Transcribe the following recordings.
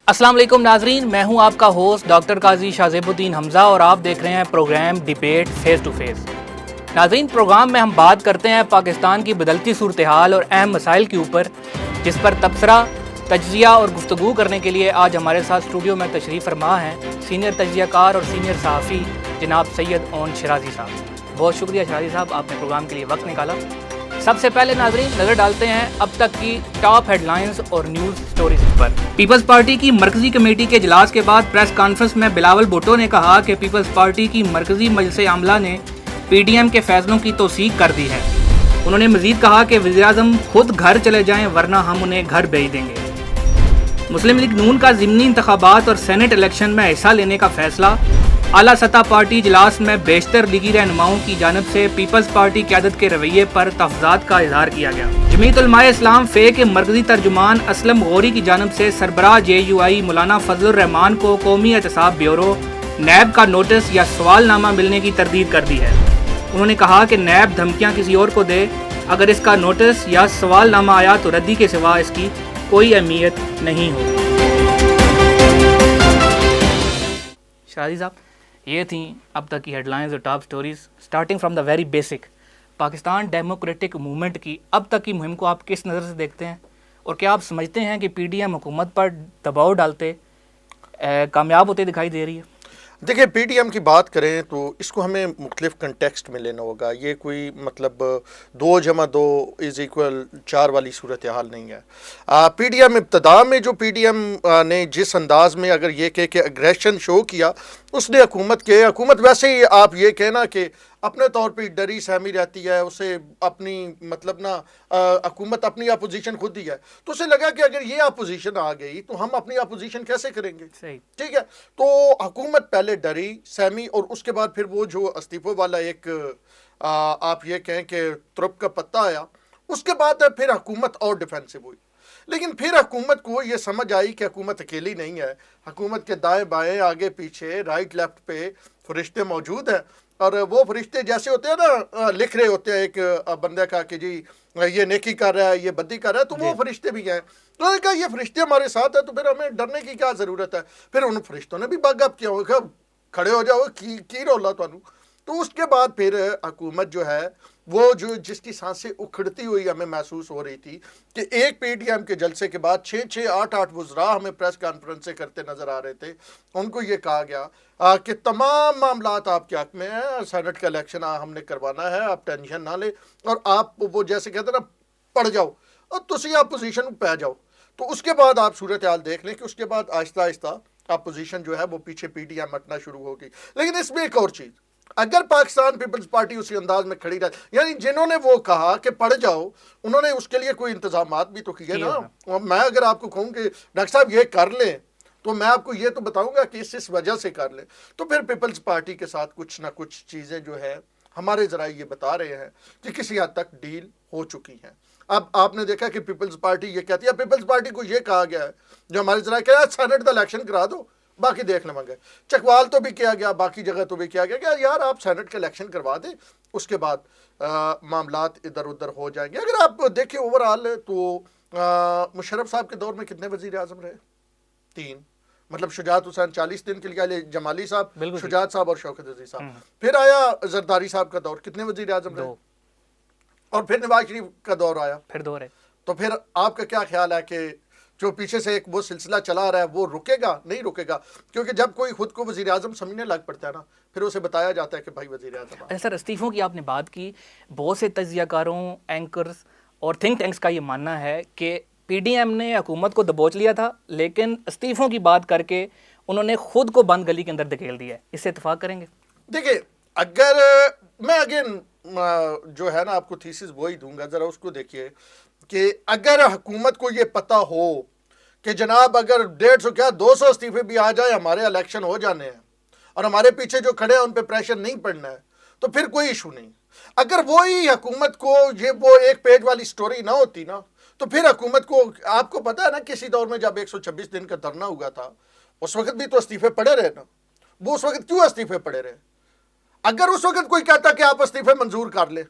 अस्सलाम वालेकुम नाजरीन, मैं हूं आपका होस्ट डॉक्टर काजी शाहजेबुद्दीन हमज़ा और आप देख रहे हैं program debate face to face. नाजरीन, प्रोग्राम में हम बात करते हैं पाकिस्तान की बदलती सूरत हाल और अहम मसाइल के ऊपर, जिस पर तबसरा, तज्जिया और गुफ्तगू करने के लिए आज हमारे साथ स्टूडियो में तशरीफ़ फरमा हैं सीनियर तज्जियाकार और सीनियर सहाफ़ी जनाब सैयद ओन शराजी साहब। बहुत शुक्रिया शराजी साहब, आपने प्रोग्राम के लिए वक्त निकाला। सबसे पहले नाजरीन नज़र डालते हैं अब तक की टॉप हेडलाइंस और न्यूज़ स्टोरीज पर। पीपल्स पार्टी की मरकजी कमेटी के इजलास के बाद प्रेस कॉन्फ्रेंस में बिलावल भुट्टो ने कहा कि पीपल्स पार्टी की मरकजी मजलिस आमला ने PDM के फैसलों की तौसीक कर दी है। उन्होंने मजीद कहा कि वज़ीर-ए-आज़म खुद घर चले जाएं वरना हम उन्हें घर भेज देंगे। मुस्लिम लीग नून का ज़िमनी इंतखाबात और सेनेट इलेक्शन में हिस्सा लेने का फैसला। आला सतह पार्टी इजलास में बेशतर लीगी रहनुमाओं की जानब से पीपल्स पार्टी क़यादत के रवैये पर तहफ़्फ़ुज़ात का इज़हार किया गया। जमीयत उलमाए इस्लाम फ़े के मरकज़ी तर्जुमान असलम गौरी की जानब से सरबराह JUI मौलाना फजलुर रहमान को कौमी एहतसाब ब्यूरो नैब का नोटिस या सवालनामा मिलने की तरदीद कर दी है। उन्होंने कहा कि नैब धमकियाँ किसी और को दे, अगर इसका नोटिस या सवालनामा आया तो रद्दी के सिवा इसकी कोई अहमियत नहीं हो। शादी साहब, ये थी अब तक की हेडलाइंस और top stories. Starting from the very basic, Pakistan democratic movement की अब तक की मुहिम को आप किस नज़र से देखते हैं, और क्या आप समझते हैं कि PDM हुकूमत पर दबाव डालते कामयाब होते दिखाई दे रही है? देखिए, PDM की बात करें तो इसको हमें मुख्तलिफ कंटेक्स्ट में लेना होगा। ये कोई मतलब 2+2=4 वाली सूरत हाल नहीं है। PDM इब्तदा में जो PDM ने जिस अंदाज में अगर ये कह के अग्रेशन शो किया, उसने हुकूमत वैसे ही आप ये कहना कि अपने तौर पे डरी सहमी रहती है, उसे अपनी मतलब ना हुकूमत अपनी अपोजिशन खुद ही है, तो उसे लगा कि अगर ये अपोजिशन आ गई तो हम अपनी अपोजिशन कैसे करेंगे। सही, ठीक है, तो हुकूमत पहले डरी सहमी और उसके बाद फिर वो जो इस्तीफे वाला एक आप ये कहें कि तुरप का पत्ता आया, उसके बाद फिर हुकूमत और डिफेंसिव हुई। लेकिन फिर हुकूमत को ये समझ आई कि हुकूमत अकेली नहीं है, हुकूमत के दाएं बाएं आगे पीछे राइट लेफ्ट पे फरिश्ते मौजूद हैं, और वो फरिश्ते जैसे होते हैं ना, लिख रहे होते हैं एक बंदे का कि जी ये नेकी कर रहा है, ये बद्दी कर रहा है, तो वो फरिश्ते भी हैं। तो उन्होंने कहा ये फरिश्ते हमारे साथ है तो फिर हमें डरने की क्या ज़रूरत है। फिर उन फरिश्तों ने भी बागअप किया, होगा खड़े हो जाओ की रोला तुहानू। तो उसके बाद फिर हुकूमत जो है वो जो जिसकी सांसें उखड़ती हुई हमें महसूस हो रही थी कि एक PDM के जलसे के बाद 6-6, 8-8 वज़रा हमें प्रेस कॉन्फ्रेंसें करते नज़र आ रहे थे। उनको ये कहा गया कि तमाम मामलात आपके हक़ में हैं, सेनेट का इलेक्शन हमने करवाना है, आप टेंशन ना ले, और आप वो जैसे कहते हैं ना पड़ जाओ और तुसी अपोजिशन पै जाओ। तो उसके बाद आप सूरत हाल देख लें कि उसके बाद आहिस्ता आहिस्ता अपोजिशन जो है वो पीछे PDM हटना शुरू होगी। लेकिन इसमें एक और चीज़, अगर पाकिस्तान पीपल्स पार्टी उसी अंदाज में खड़ी रहे, यानी जिन्होंने वो कहा कि पढ़ जाओ, उन्होंने उसके लिए कोई इंतजामात भी तो किए ना। मैं अगर आपको कहूँ कि डॉक्टर साहब ये कर लें, तो मैं आपको ये तो बताऊंगा कि इस वजह से कर लें, तो फिर पीपल्स पार्टी के साथ कुछ ना कुछ चीज़ें जो है हमारे ज़रा ये बता रहे हैं कि किसी हद तक डील हो चुकी हैं। अब आपने देखा कि पीपल्स पार्टी ये कहती है, पीपल्स पार्टी को ये कहा गया है जो हमारे ज़रा कह रहा है सेनेट का इलेक्शन करा दो, बाकी देख लेंगे। चकवाल तो भी किया गया, बाकी जगह तो भी किया गया कि यार आप सेनेट का इलेक्शन करवा दें, उसके बाद मामलात इधर उधर हो जाएंगे। अगर आप देखें ओवरऑल तो मुशर्रफ साहब के दौर में कितने वज़ीर आज़म रहे? 3, मतलब शुजात हुसैन 40 दिन के लिए, जमाली साहब, शुजात साहब और शौकत अजीज साहब। फिर आया जरदारी साहब का दौर, कितने वज़ीर आज़म रहे? और फिर नवाज शरीफ का दौर आया, फिर 2 रहे। तो फिर आपका क्या ख्याल है कि जो पीछे से एक वो सिलसिला चला रहा है वो रुकेगा? नहीं रुकेगा, क्योंकि जब कोई खुद को वज़ीर आज़म समझने लग पड़ता है ना, फिर उसे बताया जाता है कि भाई वज़ीर आज़म। अच्छा सर, इस्तीफ़ों की आपने बात की, बहुत से तज्जियाकारों, एंकर्स और थिंक टैंक्स का ये मानना है कि PDM ने हुकूमत को दबोच लिया था, लेकिन इस्तीफ़ों की बात करके उन्होंने खुद को बंद गली के अंदर धकेल दिया है। इससे इत्तेफाक करेंगे? देखिए, अगर मैं अगेन जो है ना आपको थीसिस वो ही दूंगा, ज़रा उसको देखिए कि अगर हुकूमत को ये पता हो कि जनाब अगर 150 क्या 200 इस्तीफे भी आ जाए, हमारे इलेक्शन हो जाने हैं और हमारे पीछे जो खड़े हैं उन पे प्रेशर नहीं पड़ना है, तो फिर कोई इशू नहीं। अगर वही हुकूमत को ये वो एक पेज वाली स्टोरी ना होती ना, तो फिर हुकूमत को, आपको पता है ना किसी दौर में जब 126 दिन का धरना हुआ था, उस वक्त भी तो इस्तीफे पड़े रहे ना। वो उस वक्त क्यों इस्तीफे पड़े रहे? अगर उस वक्त कोई कहता कि आप इस्तीफे मंजूर कर ले,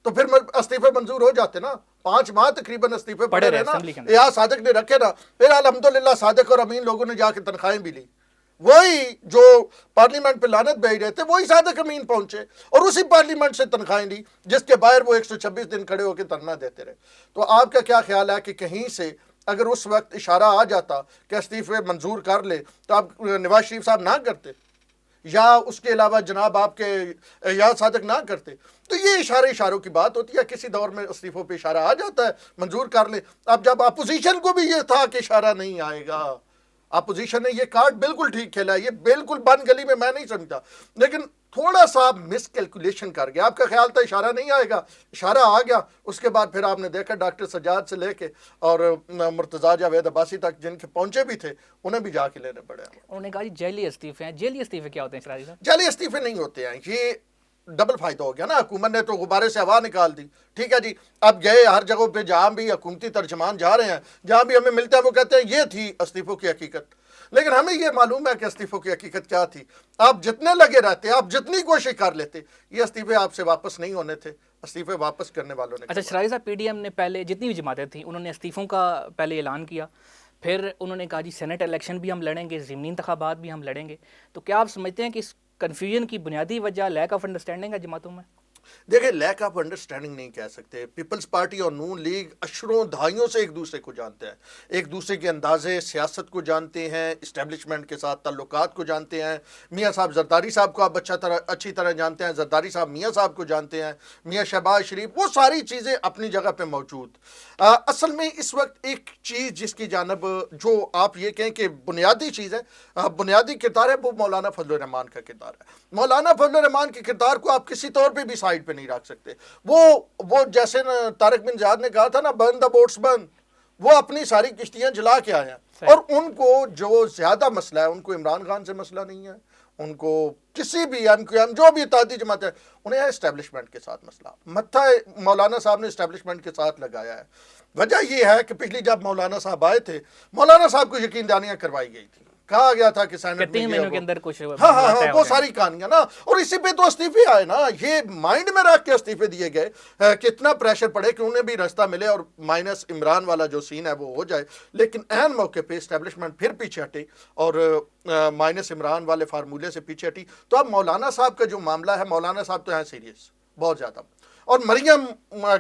तो फिर इस्तीफे मंजूर हो जाते ना। 5 माह तकरीबन इस्तीफे पड़े रहे ना, असेंबली के अंदर। या सादिक ने रखे ना, फिर अल्हम्दुलिल्लाह सादिक और अमीन लोगों ने जाके तनख्वाहें भी ली। वही जो पार्लियामेंट पे लानत भेज रहे थे वही सादिक अमीन पहुंचे और उसी पार्लियामेंट से तनख्वाहें ली जिसके बाहर वो 126 दिन खड़े होकर धरना देते रहे। तो आपका क्या ख्याल है कि कहीं से अगर उस वक्त इशारा आ जाता कि इस्तीफे मंजूर कर ले तो आप नवाज शरीफ साहब ना करते, या उसके अलावा जनाब आपके या सादक ना करते? तो ये इशारों की बात होती है। किसी दौर में इस्तीफों पे इशारा आ जाता है, मंजूर कर ले। अब जब अपोजिशन को भी ये था कि इशारा नहीं आएगा, अपोजिशन ने ये कार्ड बिल्कुल ठीक खेला, ये बिल्कुल बंद गली में मैं नहीं समझता, लेकिन थोड़ा सा मिस कैलकुलेशन कर गया। आपका ख्याल था इशारा नहीं आएगा, इशारा आ गया। उसके बाद फिर आपने देखा डॉक्टर सज्जाद से लेके और मुर्तज़ा जावेद अब्बासी तक जिनके पहुंचे भी थे उन्हें भी जाके लेने पड़े। उन्होंने कहा जी जेली इस्तीफे हैं। जेली इस्तीफे क्या होते हैं शराजी साहब? जाली इस्तीफे नहीं होते हैं, ये डबल फायदा हो गया ना। हुकूमत ने तो गुब्बारे से हवा निकाल दी, ठीक है जी। अब गए हर जगह पे जहाँ भी हुकूमती तर्जमान जा रहे हैं, जहाँ भी हमें मिलता है वो कहते हैं ये थी इस्तीफों की हकीकत, लेकिन हमें ये मालूम है कि इस्तीफों की हकीकत क्या थी। आप जितने लगे रहते, आप जितनी कोशिश कर लेते, ये इस्तीफे आपसे वापस नहीं होने थे, इस्तीफे वापस करने वालों ने। अच्छा शराजी साहब, पीडीएम ने पहले जितनी भी जमातें थी उन्होंने इस्तीफों का पहले ऐलान किया, फिर उन्होंने कहा जी सेनेट इलेक्शन भी हम लड़ेंगे, ज़मीनी इंतखाबात भी हम लड़ेंगे। तो क्या आप समझते हैं कि इस कन्फ्यूजन की बुनियादी वजह लैक ऑफ अंडरस्टैंडिंग है जमातों में? देखिए, लैक ऑफ अंडरस्टैंडिंग नहीं कह सकते। पीपल्स पार्टी और नून लीग अशरों दहाइयों से एक दूसरे को जानते हैं, एक दूसरे के अंदाजे सियासत को जानते हैं, इस्टेब्लिशमेंट के साथ ताल्लुकात को जानते हैं। मियाँ साहब जरदारी साहब को आप अच्छी तरह जानते हैं, जरदारी साहब मियाँ साहब को जानते हैं, मियाँ शहबाज शरीफ, वो सारी चीज़ें अपनी जगह पे मौजूद। असल में इस वक्त एक चीज़ जिसकी जानब जो आप ये कहें कि बुनियादी चीज़ है, बुनियादी किरदार है, वो मौलाना फजल रहमान का किरदार है। मौलाना फजल रहमान के किरदार को आप किसी तौर पर भी साइड पे नहीं रख सकते। वो जैसे न तारिक बिन ज़ियाद ने कहा था ना, बर्न द बोट्स बर्न, वो अपनी सारी किश्तियां जला के आए हैं। और उनको जो ज्यादा मसला है, उनको इमरान खान से मसला नहीं है, उनको किसी भी एमक्यूएम जो भी इत्तेहादी जमात है, उन्हें एस्टेब्लिशमेंट के साथ मसला। मत्था मौलाना साहब ने एस्टेब्लिशमेंट के साथ लगाया है। वजह यह है कि पिछली जब मौलाना साहब आए थे, मौलाना साहब को यकीन दहानियां करवाई गई थी, कहा गया था कि सेनेट 3 महीनों के अंदर कुछ हाँ वो सारी कहानियां ना, और इसी पे तो इस्तीफे आए ना। ये माइंड में रख के इस्तीफे दिए गए, कितना प्रेशर पड़े कि उन्हें भी रास्ता मिले और माइनस इमरान वाला जो सीन है वो हो जाए। लेकिन ऐन मौके पे एस्टेब्लिशमेंट फिर पीछे हटी और माइनस इमरान वाले फार्मूले से पीछे हटी। तो अब मौलाना साहब का जो मामला है, मौलाना साहब तो हैं सीरियस बहुत ज़्यादा, और मरियम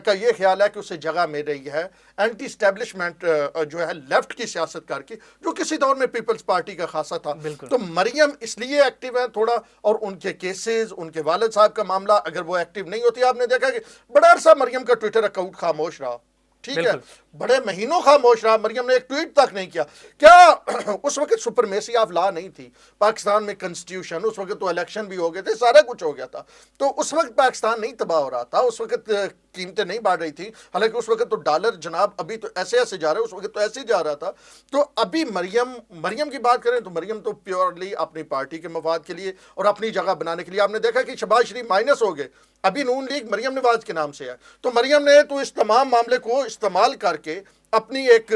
का ये ख्याल है कि उसे जगह मिल रही है एंटी स्टैब्लिशमेंट जो है लेफ्ट की सियासत करके, जो किसी दौर में पीपल्स पार्टी का खासा था। तो मरियम इसलिए एक्टिव है थोड़ा, और उनके केसेस, उनके वालिद साहब का मामला, अगर वो एक्टिव नहीं होती, आपने देखा कि बड़ा अरसा मरियम का ट्विटर अकाउंट खामोश रहा, ठीक है, बड़े महीनों खामोश रहा, मरियम ने एक ट्वीट तक नहीं किया। क्या उस वक्त सुपरमेसी ऑफ लॉ नहीं थी पाकिस्तान में, कॉन्स्टिट्यूशन, उस वक्त तो इलेक्शन भी हो गए थे, सारा कुछ हो गया था, तो उस वक्त पाकिस्तान नहीं तबाह हो रहा था, उस वक्त कीमतें नहीं बढ़ रही थी। हालांकि उस वक्त तो डॉलर जनाब अभी तो ऐसे जा रहा है, उस वक्त तो ऐसे ही जा रहा था। तो अभी मरियम की बात करें तो मरियम तो प्योरली अपनी पार्टी के मफाद के लिए और अपनी जगह बनाने के लिए। आपने देखा कि शहबाज शरीफ माइनस हो गए, अभी नून लीग मरियम नवाज के नाम से है। तो मरियम ने तो इस तमाम मामले को इस्तेमाल करके अपनी एक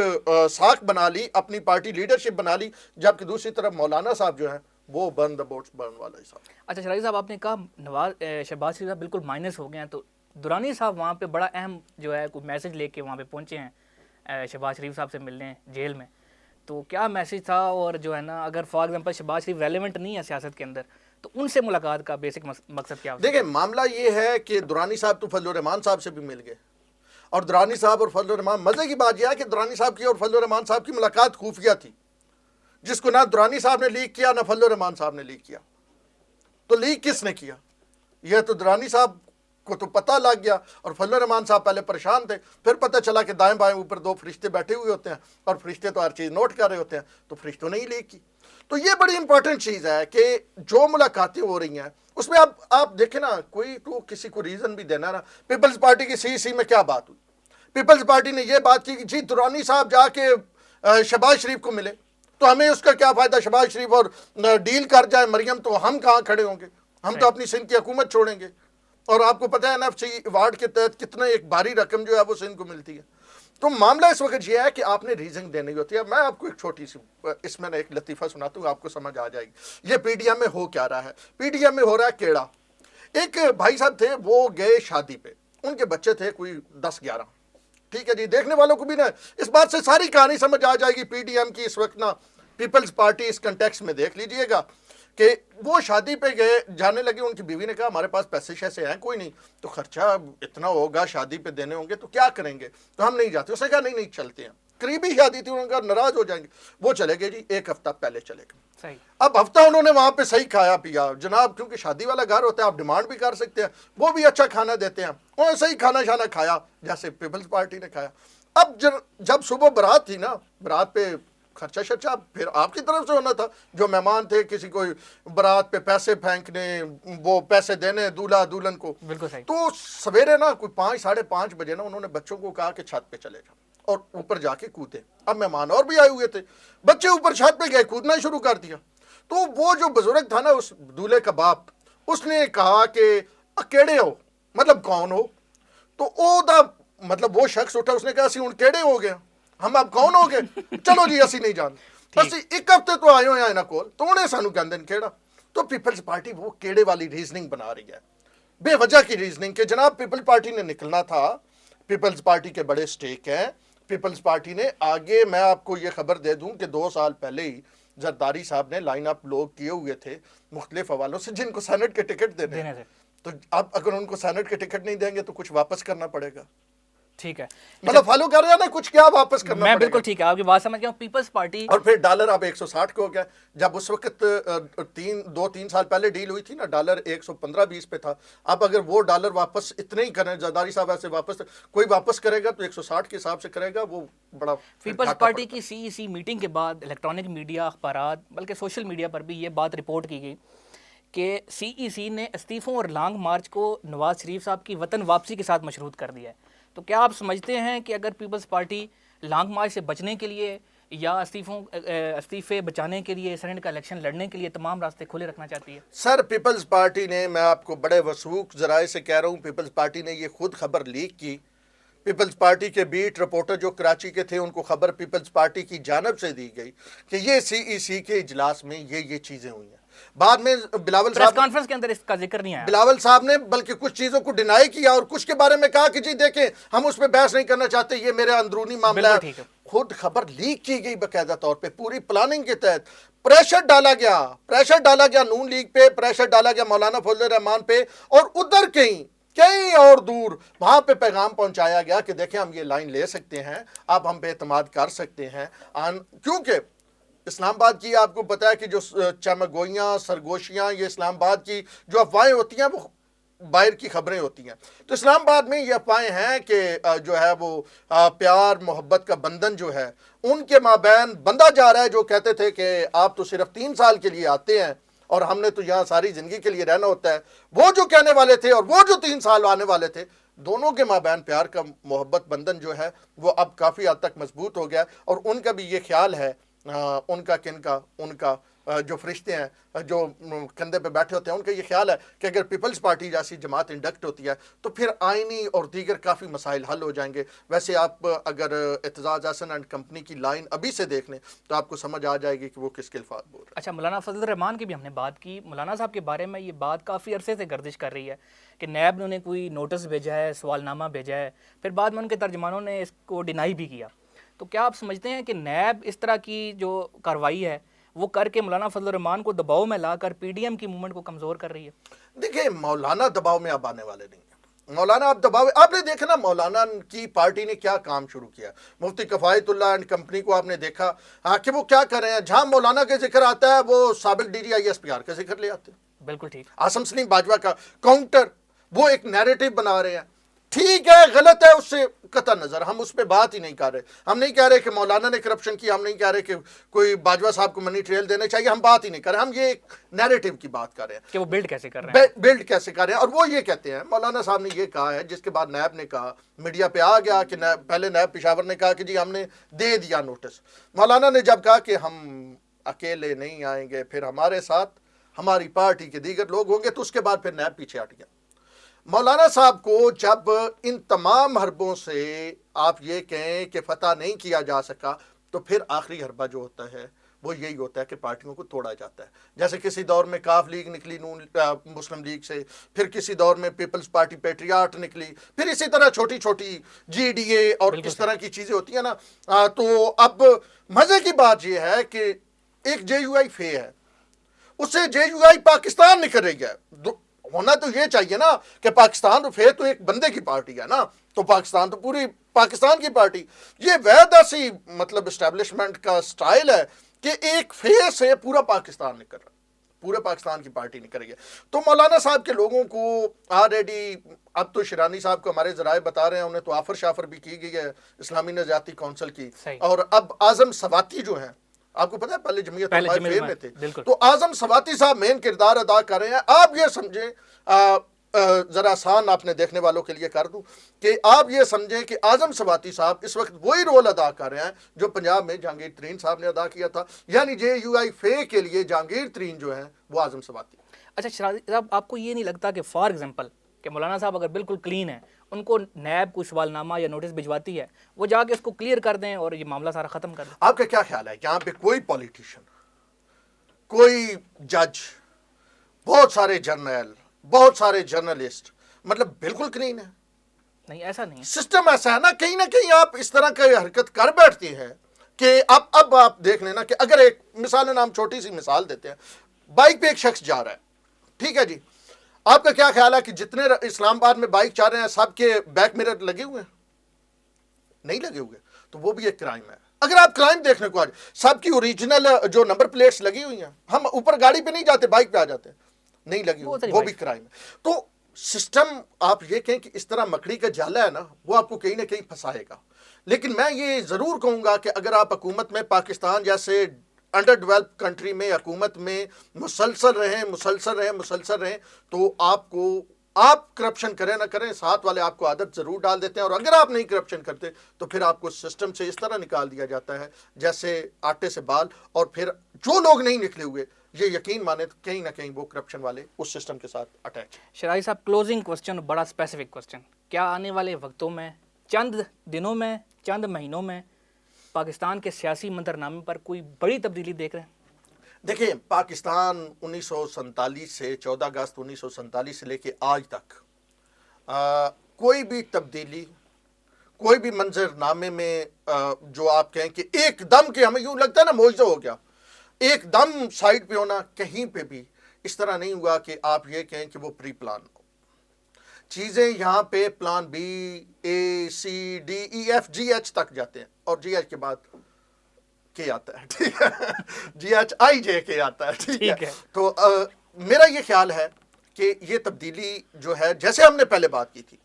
साख बना ली, अपनी पार्टी लीडरशिप बना ली, जबकि दूसरी तरफ मौलाना साहब जो है वो बर्न द बोट्स बर्न वाला हिसाब। अच्छा शराजी साहब, आपने कहा शहबाज शरीफ बिल्कुल माइनस हो गए हैं, तो दुरानी साहब वहाँ पे बड़ा अहम जो है कोई मैसेज लेके वहाँ पे पहुँचे हैं शहबाज शरीफ साहब से मिलने जेल में। तो क्या मैसेज था, और जो है ना, अगर for example Shahbaz Sharif relevant नहीं है सियासत के अंदर, तो उनसे मुलाकात का बेसिक मकसद क्या? देखिए, मामला ये है कि दुरानी साहब तो फजल रहमान साहब से भी मिल गए, और दुरानी साहब और फजल रहमान, मजे की बात यह है कि दुरानी साहब की और फजल रहमान साहब की मुलाकात खुफिया थी, जिसको ना दुरानी साहब ने लीक किया ना फजल रहमान साहब ने लीक किया। तो लीक किसने किया? यह तो दुरानी साहब को तो पता लग गया, और फजल रहमान साहब पहले परेशान थे, फिर पता चला कि दाएं बाएं ऊपर 2 फरिश्ते बैठे हुए होते हैं, और फरिश्ते तो हर चीज़ नोट कर रहे होते हैं, तो फरिश्तों ने ही लीक की। तो ये बड़ी इंपॉर्टेंट चीज़ है कि जो मुलाकातें हो रही हैं उसमें आप देखें ना, कोई तो किसी को रीज़न भी देना ना। पीपल्स पार्टी की सीसी में क्या बात हुई? पीपल्स पार्टी ने यह बात की कि जी दुरानी साहब जाके शहबाज शरीफ को मिले, तो हमें उसका क्या फ़ायदा, शहबाज शरीफ और डील कर जाए मरियम, तो हम कहाँ खड़े होंगे, हम तो अपनी सिंध की हुकूमत छोड़ेंगे। और आपको पता है NFC अवार्ड के तहत कितने एक भारी रकम जो है वो सिंध को मिलती है। तो मामला इस वक्त ये है कि आपने रीजन देनी होती है। मैं आपको एक छोटी सी इसमें एक लतीफ़ा सुनाता हूँ, आपको समझ आ जाएगी ये पीडीएम में हो क्या रहा है। पीडीएम में हो रहा है केड़ा। एक भाई साहब थे, वो गए शादी पे, उनके बच्चे थे कोई 10-11, ٹھیک ہے جی, دیکھنے والوں کو بھی نا اس بات سے ساری کہانی سمجھ آ جائے گی. پی ڈی ایم کی اس وقت نا پیپلز پارٹی اس کنٹیکس میں دیکھ لیجئے گا کہ وہ شادی پہ گئے, جانے لگے, ان کی بیوی نے کہا ہمارے پاس پیسے شیسے ہیں کوئی نہیں, تو خرچہ اتنا ہوگا, شادی پہ دینے ہوں گے تو کیا کریں گے, تو ہم نہیں جاتے. اس نے کہا نہیں چلتے ہیں, قریبی شادی تھی, انہوں نے کہا ناراض ہو جائیں گے. وہ چلے گئے جی, ایک ہفتہ پہلے چلے گئے. صحیح. اب ہفتہ انہوں نے وہاں پہ صحیح کھایا پیا جناب, کیونکہ شادی والا گھر ہوتا ہے, آپ ڈیمانڈ بھی کر سکتے ہیں, وہ بھی اچھا کھانا دیتے ہیں. انہوں نے صحیح کھانا شانا کھایا جیسے پیپلز پارٹی نے کھایا. اب جب صبح برات تھی نا, برات پہ خرچہ شرچہ پھر آپ کی طرف سے ہونا تھا, جو مہمان تھے کسی کو برات پہ پیسے پھینکنے, وہ پیسے دینے دولہا دلہن کو. بالکل صحیح. تو سویرے نا کوئی 5-5:30 بجے نا انہوں نے بچوں کو کہا کہ چھت پہ چلے جاؤ اور اوپر جا کے کودے. اب مہمان اور بھی آئے ہوئے تھے, بچے اوپر چھت پہ گئے, کودنا شروع کر دیا. تو وہ جو بزرگ تھا نا, اس دولہے کا باپ, اس نے کہا کہ کیڑے ہو, مطلب کون ہو؟ تو او دا مطلب وہ شخص اٹھا, اس نے کہا اسی ہوں کیڑے ہو گیا, ہم اب کون ہو گئے, چلو جی اسی نہیں جانتے, اسی ایک ہفتے تو آئے ہوئے ہیں نا کول, تو انہیں سانو کہندے نے کیڑا. تو پیپلز پارٹی وہ کیڑے والی ریزننگ بنا رہی ہے, بے وجہ کی ریزننگ, کہ جناب پیپلز پارٹی نے نکلنا تھا, پیپلز پارٹی کے بڑے سٹیک ہیں, پیپلز پارٹی نے آگے, میں آپ کو یہ خبر دے دوں کہ 2 سال پہلے ہی زرداری صاحب نے لائن اپ لوگ کیے ہوئے تھے مختلف حوالوں سے جن کو سینٹ کے ٹکٹ دینے تھے. تو اب اگر ان کو سینٹ کے ٹکٹ نہیں دیں گے تو کچھ واپس کرنا پڑے گا. ٹھیک ہے, مطلب فالو کر رہے ہیں نا, کچھ کیا واپس کرنا پڑے گا. میں بالکل ٹھیک ہے, آپ کی بات سمجھ گیا ہوں. پیپلز پارٹی اور پھر ڈالر اب 160 کو ہو گیا. جب اس وقت 2-3 سال پہلے ڈیل ہوئی تھی نا, ڈالر 115-20 پہ تھا. اب اگر وہ ڈالر واپس اتنے ہی کریں, زرداری صاحب ایسے واپس کوئی واپس کرے گا تو 160 کے حساب سے کرے گا, وہ بڑا. پیپلز پارٹی کی CEC میٹنگ کے بعد الیکٹرانک میڈیا, اخبارات, بلکہ سوشل میڈیا پر بھی یہ بات رپورٹ کی گئی کہ CEC نے استعفوں اور لانگ مارچ کو نواز شریف صاحب کی وطن واپسی کے ساتھ مشروط کر دیا ہے. تو کیا آپ سمجھتے ہیں کہ اگر پیپلز پارٹی لانگ مارچ سے بچنے کے لیے یا استعفے بچانے کے لیے سینٹ کا الیکشن لڑنے کے لیے تمام راستے کھلے رکھنا چاہتی ہے؟ سر پیپلز پارٹی نے, میں آپ کو بڑے وثوق ذرائع سے کہہ رہا ہوں, پیپلز پارٹی نے یہ خود خبر لیک کی. پیپلز پارٹی کے بیٹ رپورٹر جو کراچی کے تھے, ان کو خبر پیپلز پارٹی کی جانب سے دی گئی کہ یہ CEC کے اجلاس میں یہ چیزیں ہوئی ہیں. بعد میں بلاول پریس صاحب, کانفرنس کے اندر اس کا ذکر نہیں آیا. بلاول صاحب نے بلکہ کچھ چیزوں کو ڈینائی کیا اور کچھ کے بارے میں کہا کہ جی دیکھیں ہم اس پہ بحث نہیں کرنا چاہتے, یہ میرے اندرونی معاملہ ہے. خود خبر لیک کی گئی باقاعدہ طور پہ, پوری پلاننگ کے تحت پریشر ڈالا گیا نون لیگ پہ, پریشر ڈالا گیا مولانا فضل الرحمان پہ, اور ادھر کہیں اور دور وہاں پہ پیغام پہنچایا گیا کہ دیکھیں ہم یہ لائن لے سکتے ہیں, آپ ہم پہ اعتماد کر سکتے ہیں. کیونکہ اسلام آباد کی آپ کو پتا ہے کہ جو چمگوئیاں, سرگوشیاں, یہ اسلام آباد کی جو افواہیں ہوتی ہیں وہ باہر کی خبریں ہوتی ہیں. تو اسلام آباد میں یہ افواہیں ہیں کہ جو ہے وہ پیار محبت کا بندھن جو ہے ان کے مابین بندھا جا رہا ہے, جو کہتے تھے کہ آپ تو صرف 3 سال کے لیے آتے ہیں اور ہم نے تو یہاں ساری زندگی کے لیے رہنا ہوتا ہے. وہ جو کہنے والے تھے اور وہ جو 3 سال آنے والے تھے, دونوں کے مابین پیار کا محبت بندھن جو ہے وہ اب کافی حد تک مضبوط ہو گیا. اور ان کا بھی یہ خیال ہے, ان کا جو فرشتے ہیں جو کندھے پہ بیٹھے ہوتے ہیں, ان کا یہ خیال ہے کہ اگر پیپلز پارٹی جیسی جماعت انڈکٹ ہوتی ہے تو پھر آئینی اور دیگر کافی مسائل حل ہو جائیں گے. ویسے آپ اگر اعتزاز احسن اینڈ کمپنی کی لائن ابھی سے دیکھ لیں تو آپ کو سمجھ آ جائے گی کہ وہ کس کے الفاظ بول رہے ہیں. اچھا, مولانا فضل الرحمان کی بھی ہم نے بات کی. مولانا صاحب کے بارے میں یہ بات کافی عرصے سے گردش کر رہی ہے کہ نیب نے انہیں کوئی نوٹس بھیجا ہے, سوال نامہ بھیجا ہے, پھر بعد میں ان کے ترجمانوں نے اس کو ڈینائی بھی کیا. تو کیا آپ سمجھتے ہیں کہ نیب اس طرح کی جو کارروائی ہے وہ کر کے مولانا فضل الرحمان کو دباؤ میں لا کر PDM کی موومنٹ کو کمزور کر رہی ہے؟ دیکھیں مولانا دباؤ میں اب آنے والے نہیں ہیں. مولانا اب دباؤ, آپ نے دیکھا نا مولانا کی پارٹی نے کیا کام شروع کیا. مفتی کفایت اللہ اینڈ کمپنی کو آپ نے دیکھا کہ وہ کیا کر رہے ہیں, جہاں مولانا کا ذکر آتا ہے وہ سابق DGI SPR کا ذکر لے آتے ہیں. بالکل ٹھیک. عاصم سلیم باجوہ کا کاؤنٹر, وہ ایک نیریٹو بنا رہے ہیں. ٹھیک ہے, غلط ہے, اس سے قطع نظر ہم اس پہ بات ہی نہیں کر رہے. ہم نہیں کہہ رہے کہ مولانا نے کرپشن کیا, ہم نہیں کہہ رہے کہ کوئی باجوہ صاحب کو منی ٹریل دینے چاہیے, ہم بات ہی نہیں کر رہے. ہم یہ ایک نیریٹو کی بات کر رہے ہیں کہ وہ بلڈ کیسے کر رہے ہیں, بلڈ کیسے کر رہے ہیں. اور وہ یہ کہتے ہیں, مولانا صاحب نے یہ کہا ہے, جس کے بعد نیب نے کہا, میڈیا پہ آ گیا کہ پہلے نیب پشاور نے کہا کہ جی ہم نے دے دیا نوٹس. مولانا نے جب کہا کہ ہم اکیلے نہیں آئیں گے, پھر ہمارے ساتھ ہماری پارٹی کے دیگر لوگ ہوں گے, تو اس کے بعد پھر نیب پیچھے ہٹ گیا. مولانا صاحب کو جب ان تمام حربوں سے آپ یہ کہیں کہ فتح نہیں کیا جا سکا, تو پھر آخری حربہ جو ہوتا ہے وہ یہی ہوتا ہے کہ پارٹیوں کو توڑا جاتا ہے. جیسے کسی دور میں کاف لیگ نکلی مسلم لیگ سے, پھر کسی دور میں پیپلز پارٹی پیٹریاٹ نکلی, پھر اسی طرح چھوٹی چھوٹی جی ڈی اے اور اس طرح کی چیزیں ہوتی ہیں نا. تو اب مزے کی بات یہ ہے کہ ایک جے یو آئی فے ہے, اس سے جے یو آئی پاکستان نکل رہی ہے. ہونا تو یہ چاہیے نا کہ پاکستان فے تو ایک بندے کی پارٹی ہے نا, تو پاکستان تو پوری پاکستان کی پارٹی. یہ ویدا سی مطلب اسٹیبلشمنٹ کا سٹائل ہے کہ ایک فے سے پورا پاکستان نکل رہا ہے, پورے پاکستان کی پارٹی نکل رہی ہے. تو مولانا صاحب کے لوگوں کو آلریڈی اب تو شیرانی صاحب کو ہمارے ذرائع بتا رہے ہیں, انہیں تو آفر شافر بھی کی گئی ہے اسلامی نظریاتی کونسل کی, اور اب اعظم سواتی جو ہیں, آپ کو پتا ہے پہلے جمعیت علماء فے میں تھے, تو اعظم سواتی صاحب مین کردار ادا کر رہے ہیں. آپ یہ سمجھیں, ذرا آسان اپنے دیکھنے والوں کے لیے کر دوں کہ آپ یہ سمجھیں کہ اعظم سواتی صاحب اس وقت وہی رول ادا کر رہے ہیں جو پنجاب میں جہانگیر ترین صاحب نے ادا کیا تھا, یعنی جے یو آئی فے کے لیے جہانگیر ترین جو ہیں وہ اعظم سواتی. اچھا شرازی صاحب, آپ کو یہ نہیں لگتا کہ فار ایگزامپل کہ مولانا صاحب اگر بالکل کلین ہیں, ان کو نیب کوئی سوال نامہ یا نوٹس بھجواتی ہے, وہ جا کے اس کو کلیئر کر دیں اور یہ معاملہ سارا ختم کر دیں؟ آپ کا کیا خیال ہے یہاں پہ کوئی پولیٹیشین, کوئی جج, بہت سارے جرنیل, بہت سارے جرنلسٹ مطلب بالکل کلین ہے؟ نہیں, ایسا نہیں. سسٹم ایسا ہے نا, کہیں نہ کہیں آپ اس طرح کی حرکت کر بیٹھتی ہیں کہ اب آپ دیکھ لینا کہ اگر ایک مثال نام چھوٹی سی مثال دیتے ہیں, بائک پہ ایک شخص جا رہا ہے, ٹھیک ہے جی, آپ کا کیا خیال ہے کہ جتنے اسلام آباد میں بائک چلا رہے ہیں سب کے بیک مرر لگے ہوئے ہیں؟ نہیں لگے ہوئے, تو وہ بھی ایک کرائم ہے. اگر آپ کرائم دیکھنے کو آج سب کی اوریجنل جو نمبر پلیٹس لگی ہوئی ہیں, ہم اوپر گاڑی پہ نہیں جاتے, بائک پہ آ جاتے ہیں, نہیں لگی ہوئی, وہ بھی کرائم ہے. تو سسٹم آپ یہ کہیں کہ اس طرح مکڑی کا جالا ہے نا, وہ آپ کو کہیں نہ کہیں پھنسائے گا. لیکن میں یہ ضرور کہوں گا کہ اگر آپ حکومت میں پاکستان جیسے انڈر ڈیولپ کنٹری میں حکومت میں مسلسل رہیں تو آپ کرپشن کریں نہ کریں, ساتھ والے آپ کو عادت ضرور ڈال دیتے ہیں, اور اگر آپ نہیں کرپشن کرتے تو پھر آپ کو سسٹم سے اس طرح نکال دیا جاتا ہے جیسے آٹے سے بال, اور پھر جو لوگ نہیں نکلے ہوئے یہ یقین مانے تو کہیں نہ کہیں وہ کرپشن والے اس سسٹم کے ساتھ اٹیچ. شرائع صاحب, کلوزنگ کوسچن, بڑا اسپیسیفک کوسچن, کیا آنے والے وقتوں میں, چند دنوں میں, چند مہینوں میں پاکستان کے سیاسی منظرنامے پر کوئی بڑی تبدیلی دیکھ رہے ہیں؟ دیکھیں, پاکستان 1947 سے 14 اگست 1947 سے لے کے آج تک کوئی بھی تبدیلی, کوئی بھی منظرنامے میں جو آپ کہیں کہ ایک دم کہ ہمیں یوں لگتا ہے نا معجزہ ہو گیا, ایک دم سائڈ پہ ہونا, کہیں پہ بھی اس طرح نہیں ہوا کہ آپ یہ کہیں کہ وہ پری پلان ہو. چیزیں یہاں پہ plan be, a, C, D, E, F, G, H تک جاتے ہیں, اور جی ایچ کے بعد کے آتا ہے, ٹھیک ہے, جی ایچ آئی جے کے آتا ہے, ٹھیک ہے. تو میرا یہ خیال ہے کہ یہ تبدیلی جو ہے, جیسے ہم نے پہلے بات کی تھی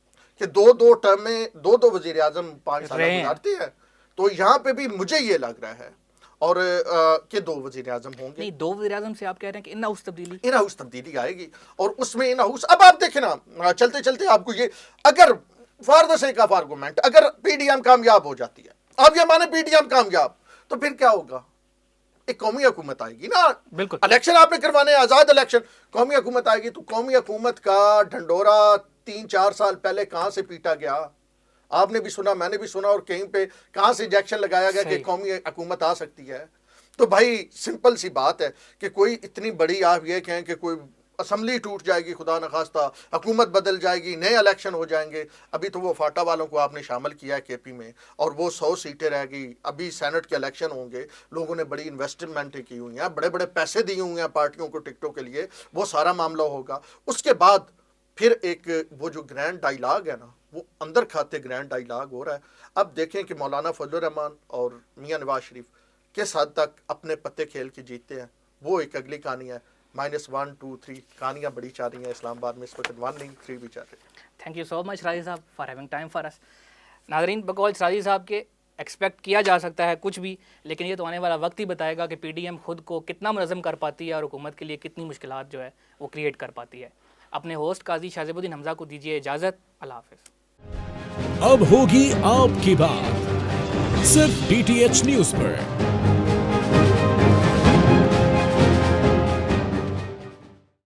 کہ دو ٹرم میں دو وزیر اعظم 5 سال گزارتے ہیں, تو یہاں پہ بھی مجھے یہ لگ رہا ہے اور کہ 2 وزیر اعظم ہوں گے. نہیں, 2 وزیر اعظم سے آپ کہہ رہے ہیں کہ ان ہاؤس تبدیلی آئے گی, اور اس میں ان ہاؤس, اب آپ دیکھیں نا چلتے چلتے آپ کو یہ, اگر for the sake of argument اگر پی ڈی ایم کامیاب ہو جاتی ہے, آپ یہ مانے پی ڈی ایم کامیاب, تو پھر کیا ہوگا, ایک قومی حکومت آئے گی نا. بالکل, الیکشن آپ نے کروانے, آزاد الیکشن, قومی حکومت آئے گی. تو قومی حکومت کا ڈھنڈورا 3-4 سال پہلے کہاں سے پیٹا گیا, آپ نے بھی سنا, میں نے بھی سنا, اور کہیں پہ کہاں سے انجیکشن لگایا گیا کہ قومی حکومت آ سکتی ہے. تو بھائی سمپل سی بات ہے کہ کوئی اتنی بڑی آپ یہ کہیں کہ کوئی اسمبلی ٹوٹ جائے گی, خدا نخواستہ حکومت بدل جائے گی, نئے الیکشن ہو جائیں گے. ابھی تو وہ فاٹا والوں کو آپ نے شامل کیا ہے کے پی میں, اور وہ 100 سیٹیں رہ گئی. ابھی سینٹ کے الیکشن ہوں گے, لوگوں نے بڑی انویسٹمنٹیں کی ہوئی ہیں, بڑے بڑے پیسے دیے ہوئے ہیں پارٹیوں کو ٹکٹوں کے لیے, وہ سارا معاملہ ہوگا. اس کے بعد پھر ایک وہ جو گرینڈ ڈائیلاگ ہے نا, وہ اندر کھاتے گرینڈ ڈائیلاگ ہو رہا ہے. اب دیکھیں کہ مولانا فضل الرحمان اور میاں نواز شریف کس حد تک اپنے پتے کھیل کے جیتے ہیں, وہ ایک اگلی کہانی ہے. -1 2 3 کہانیاں بڑی چل رہی ہیں اسلام آباد میں اس وقت, 1 نہیں 3 بھی چل رہی ہیں. تھینک یو سو مچ شرازی صاحب فار ہیونگ ٹائم فار اس. ناظرین, بقول شرازی صاحب کے ایکسپیکٹ کیا جا سکتا ہے کچھ بھی, لیکن یہ تو آنے والا وقت ہی بتائے گا کہ پی ڈی ایم خود کو کتنا منظم کر پاتی ہے اور حکومت کے لیے کتنی مشکلات جو ہے وہ کریٹ کر پاتی ہے. اپنے ہوسٹ قاضی شاذیب الدین حمزہ کو دیجیے اجازت. اللہ حافظ. اب ہوگی آپ کی بات صرف ڈی ٹی ایچ نیوز پر.